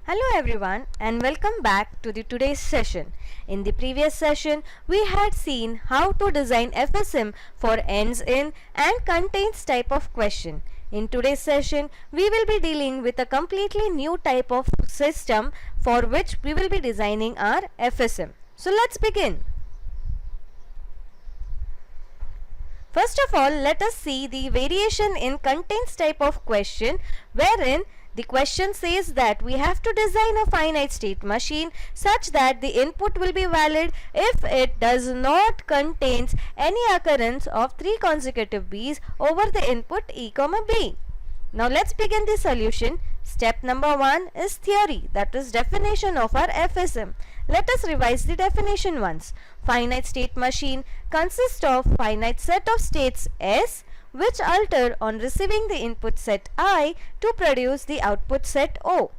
Hello everyone and welcome back to the today's session. In the previous session, we had seen how to design FSM for ends in and contains type of question. In today's session, we will be dealing with a completely new type of system for which we will be designing our FSM. So let's begin. First of all, let us see the variation in contains type of question, wherein the question says that we have to design a finite state machine such that the input will be valid if it does not contains any occurrence of 3 consecutive b's over the input e, b. Now let's begin the solution. Step number 1 is theory, that is definition of our FSM. Let us revise the definition once. Finite state machine consists of finite set of states S which alter on receiving the input set I to produce the output set O.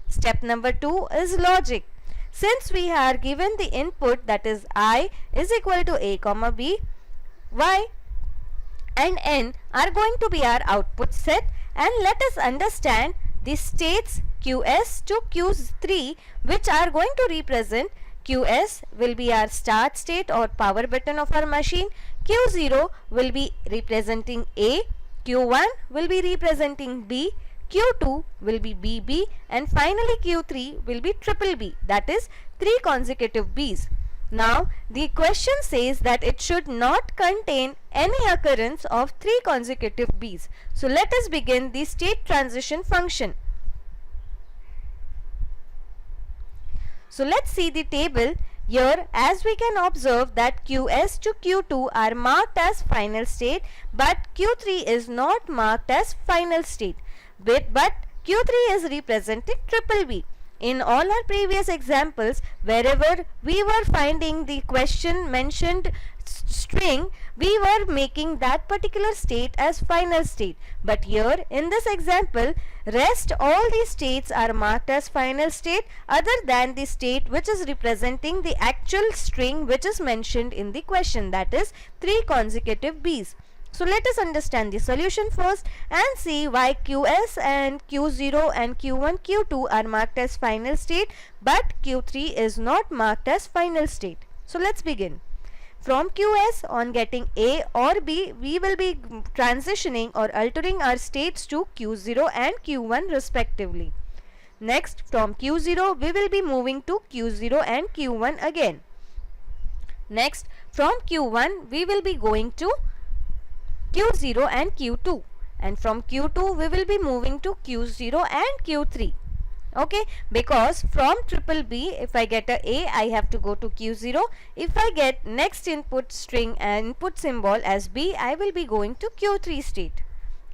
Step number 2 is logic. Since we are given the input, that is I is equal to A, B, Y and N are going to be our output set, and let us understand the states Qs to Q3 which are going to represent. Qs will be our start state or power button of our machine, Q0 will be representing A, Q1 will be representing B, Q2 will be BB and finally Q3 will be triple B, that is 3 consecutive B's. Now the question says that it should not contain any occurrence of 3 consecutive B's. So let us begin the state transition function. So let's see the table. Here, as we can observe that Qs to Q2 are marked as final state, but Q3 is not marked as final state. But Q3 is representing triple B. In all our previous examples, wherever we were finding the question mentioned string, we were making that particular state as final state. But here in this example, rest all the states are marked as final state other than the state which is representing the actual string which is mentioned in the question, that is 3 consecutive B's. So let us understand the solution first and see why Qs and Q0 and Q1, Q2 are marked as final state but Q3 is not marked as final state. So let's begin. From Qs, on getting A or B, we will be transitioning or altering our states to Q0 and Q1 respectively. Next, from Q0, we will be moving to Q0 and Q1 again. Next, from Q1, we will be going to Q0 and Q2, and from Q2 we will be moving to Q0 and Q3. Okay, because from triple B, if I get a I have to go to Q0. If I get next input string and input symbol as B, I will be going to Q3 state.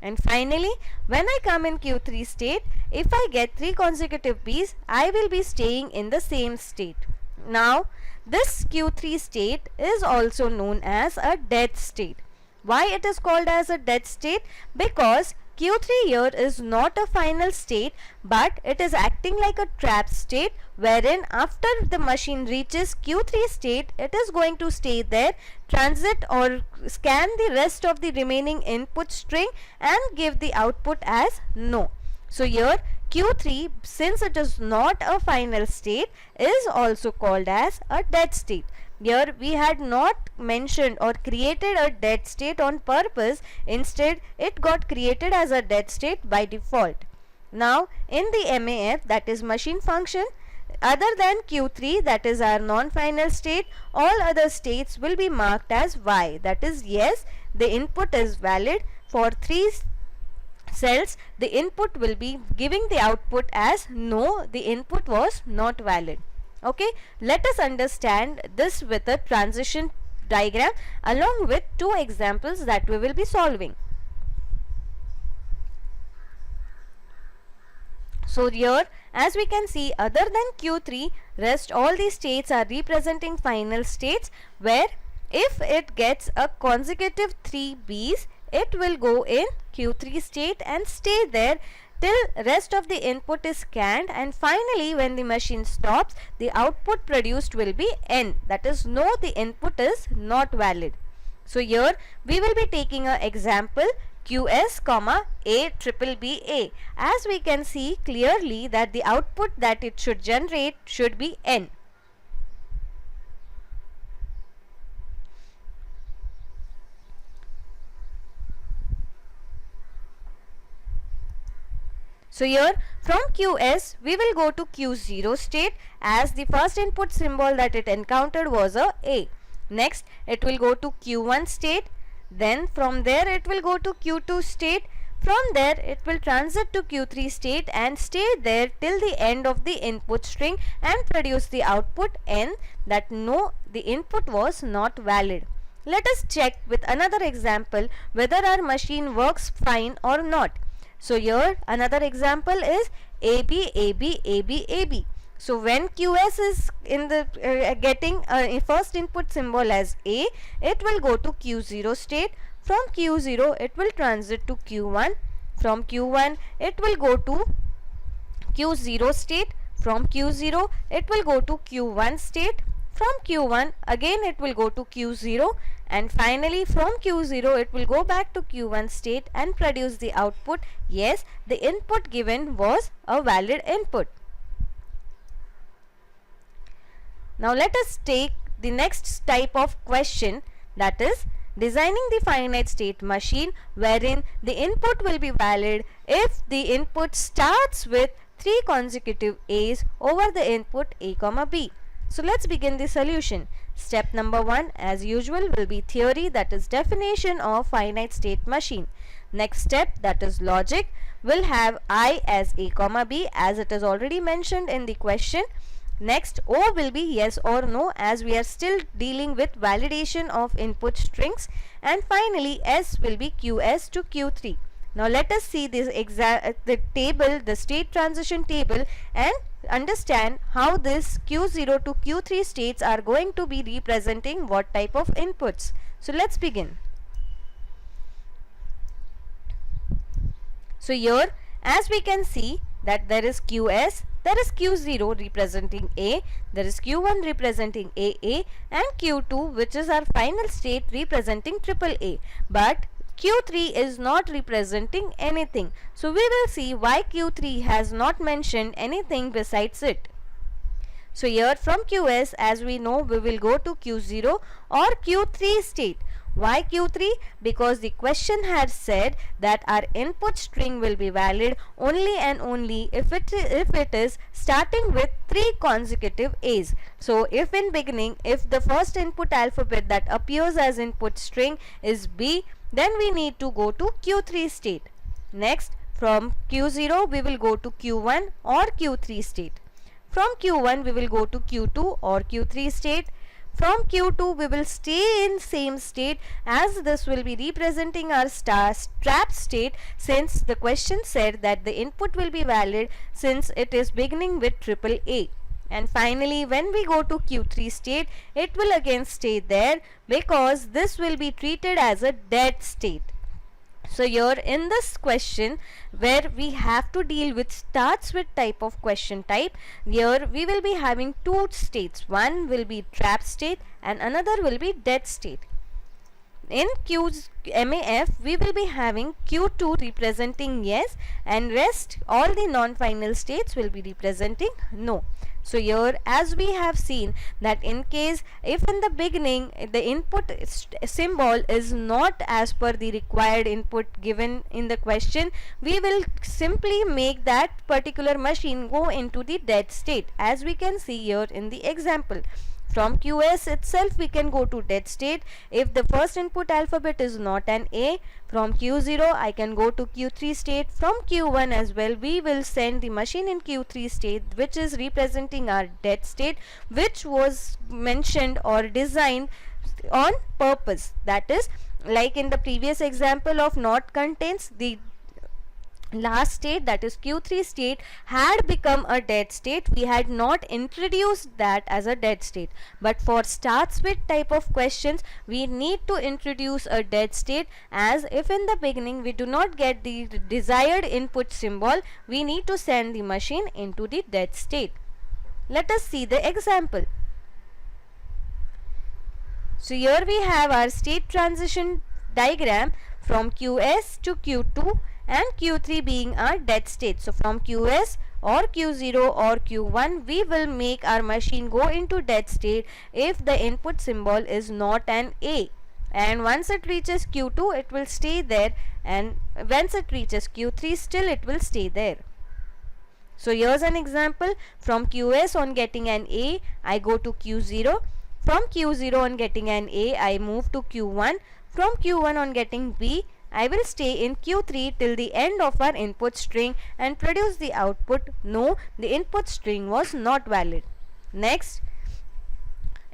And finally, when I come in Q3 state, if I get 3 consecutive B's, I will be staying in the same state. Now, this Q3 state is also known as a dead state. Why it is called as a dead state? Because Q3 here is not a final state but it is acting like a trap state, wherein after the machine reaches Q3 state, it is going to stay there, transit or scan the rest of the remaining input string and give the output as no. So here Q3, since it is not a final state, is also called as a dead state. Here we had not mentioned or created a dead state on purpose, instead it got created as a dead state by default. Now in the MAF, that is machine function, other than Q3, that is our non-final state, all other states will be marked as Y, that is yes, the input is valid. For 3 cells, the input will be giving the output as no, the input was not valid. Okay, let us understand this with a transition diagram along with 2 examples that we will be solving. So here, as we can see, other than Q3, rest all the states are representing final states, where if it gets a consecutive 3 B's, it will go in Q3 state and stay there till rest of the input is scanned, and finally when the machine stops, the output produced will be N, that is no, the input is not valid. So here we will be taking an example QS comma A triple B A. As we can see clearly that the output that it should generate should be N. So here from QS we will go to Q0 state, as the first input symbol that it encountered was a A. Next it will go to Q1 state, then from there it will go to Q2 state, from there it will transit to Q3 state and stay there till the end of the input string and produce the output N, that no, the input was not valid. Let us check with another example whether our machine works fine or not. So here another example is AB, AB, AB, AB. So when QS is in the getting a first input symbol as A, it will go to Q0 state. From Q0 it will transit to Q1. From Q1 it will go to Q0 state. From Q0 it will go to Q1 state. From Q1 again it will go to Q0, and finally from Q0 it will go back to Q1 state and produce the output. Yes, the input given was a valid input. Now let us take the next type of question, that is designing the finite state machine, wherein the input will be valid if the input starts with 3 consecutive A's over the input A comma B. So let's begin the solution. Step number 1 as usual will be theory, that is definition of finite state machine. Next step, that is logic, will have I as A comma B, as it is already mentioned in the question. Next O will be yes or no, as we are still dealing with validation of input strings, and finally S will be QS to Q3. Now let us see this the table, the state transition table, and understand how this Q0 to Q3 states are going to be representing what type of inputs. So let's begin. So here as we can see that there is QS, there is Q0 representing A, there is Q1 representing AA, and Q2 which is our final state representing triple A. But Q3 is not representing anything. So we will see why Q3 has not mentioned anything besides it. So here from QS, as we know, we will go to Q0 or Q3 state. Why Q3? Because the question has said that our input string will be valid only and only if it is starting with 3 consecutive A's. So if in beginning, if the first input alphabet that appears as input string is B, then we need to go to Q3 state. Next, from Q0 we will go to Q1 or Q3 state. From Q1 we will go to Q2 or Q3 state. From Q2 we will stay in same state, as this will be representing our trap state, since the question said that the input will be valid since it is beginning with triple A. And finally when we go to Q3 state, it will again stay there because this will be treated as a dead state. So here in this question, where we have to deal with starts with type of question type, here we will be having 2 states. One will be trap state and another will be dead state. In QMAF we will be having Q2 representing yes, and rest all the non-final states will be representing no. So here as we have seen that in case if in the beginning the input symbol is not as per the required input given in the question, we will simply make that particular machine go into the dead state, as we can see here in the example. From QS itself we can go to dead state if the first input alphabet is not an A. From Q0 I can go to Q3 state. From Q1 as well we will send the machine in Q3 state, which is representing our dead state, which was mentioned or designed on purpose. That is, like in the previous example of not contains, the last state, that is Q3 state, had become a dead state. We had not introduced that as a dead state, but for starts with type of questions we need to introduce a dead state, as if in the beginning we do not get the desired input symbol, we need to send the machine into the dead state. Let us see the example. So here we have our state transition diagram, from QS to Q2 and Q3 being our dead state. So from QS or Q0 or Q1 we will make our machine go into dead state if the input symbol is not an A, and once it reaches Q2 it will stay there, and once it reaches Q3 still it will stay there. So here's an example. From QS on getting an A I go to Q0, from Q0 on getting an A I move to Q1, from Q1 on getting B I will stay in Q3 till the end of our input string and produce the output no, the input string was not valid. Next,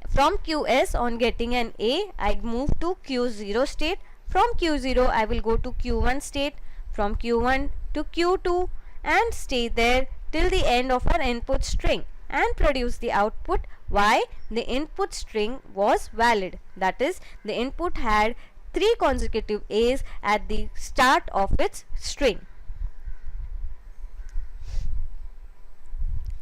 from QS on getting an A I move to Q0 state, from Q0 I will go to Q1 state, from Q1 to Q2 and stay there till the end of our input string and produce the output. Why? The input string was valid, that is the input had 3 consecutive A's at the start of its string.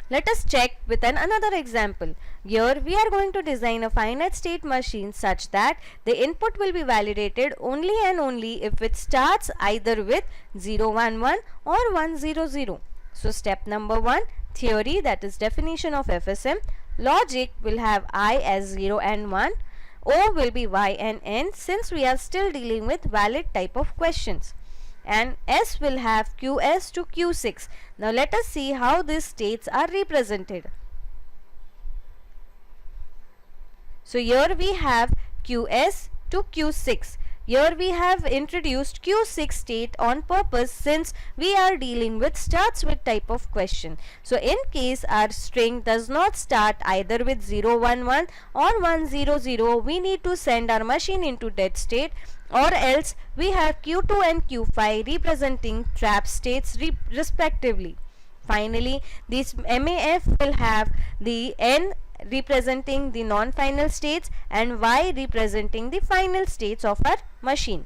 Let us check with another example. Here we are going to design a finite state machine such that the input will be validated only and only if it starts either with 0 1 1 or 1 0 0. So step number 1, theory, that is definition of FSM. Logic will have I as 0 and 1. O will be Y and N since we are still dealing with valid type of questions, and S will have QS to Q6. Now let us see how these states are represented. So here we have QS to Q6. Here we have introduced Q6 state on purpose since we are dealing with starts with type of question. So in case our string does not start either with 0 1 1 or 1 0 0, we need to send our machine into dead state, or else we have Q2 and Q5 representing trap states respectively. Finally, this MAF will have the N representing the non-final states and Y representing the final states of our machine.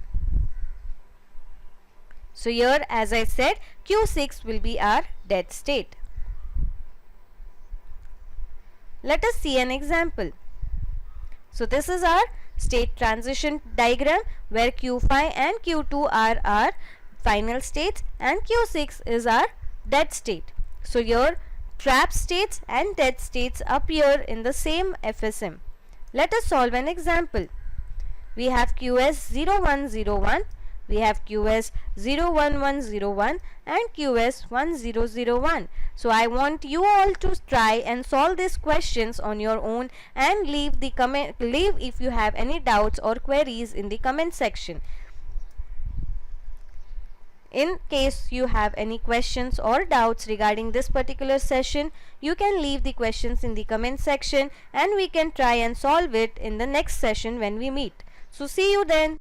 So here, as I said, Q6 will be our dead state. Let us see an example. So this is our state transition diagram where Q5 and Q2 are our final states and Q6 is our dead state. So here trap states and dead states appear in the same FSM. Let us solve an example. We have QS 0101, we have QS 01101 and QS 1001. So I want you all to try and solve these questions on your own and leave if you have any doubts or queries in the comment section. In case you have any questions or doubts regarding this particular session, you can leave the questions in the comment section and we can try and solve it in the next session when we meet. So see you then.